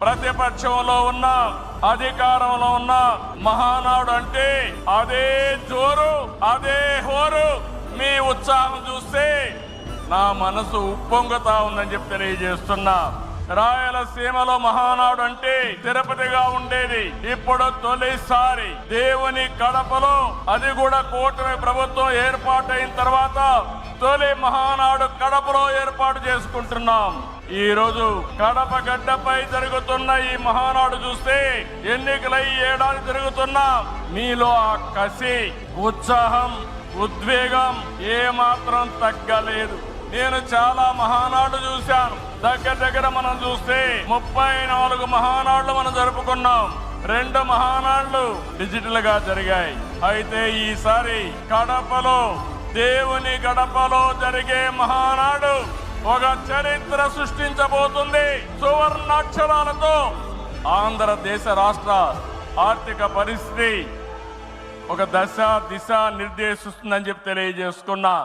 ప్రతిపక్షంలో ఉన్న అధికారంలో ఉన్న మహానాడు అంటే అదే జోరు, అదే హోరు. మీ ఉత్సాహం చూస్తే నా మనసు ఉప్పొంగుతా ఉందని చెప్పి తెలియజేస్తున్నా. రాయలసీమలో మహానాడు అంటే తిరుపతిగా ఉండేది. ఇప్పుడు తొలిసారి దేవుని కడపలో, అది కూడా కూటమి ప్రభుత్వం ఏర్పాటైన తర్వాత తొలి మహానాడు కడపలో ఏర్పాటు చేసుకుంటున్నాం. ఈ రోజు కడప గడ్డపై జరుగుతున్న ఈ మహానాడు చూస్తే ఎన్నికలై ఏడాది జరుగుతున్నా మీలో ఆ కసి, ఉత్సాహం, ఉద్వేగం ఏమాత్రం తగ్గలేదు. నేను చాలా మహానాడు చూశాను. దగ్గర మనం చూస్తే 34 మహానాడులు మనం జరుపుకున్నాం. 2 మహానాడులు డిజిటల్ గా జరిగాయి. అయితే ఈసారి కడపలో, దేవుని గడపలో జరిగే మహానాడు ఒక చరిత్ర సృష్టించబోతుంది. సువర్ణాక్షరాలతో ఆంధ్రదేశ రాష్ట్ర ఆర్థిక పరిస్థితి ఒక దశ దిశ నిర్దేశిస్తుందని చెప్పి తెలియజేసుకున్నా.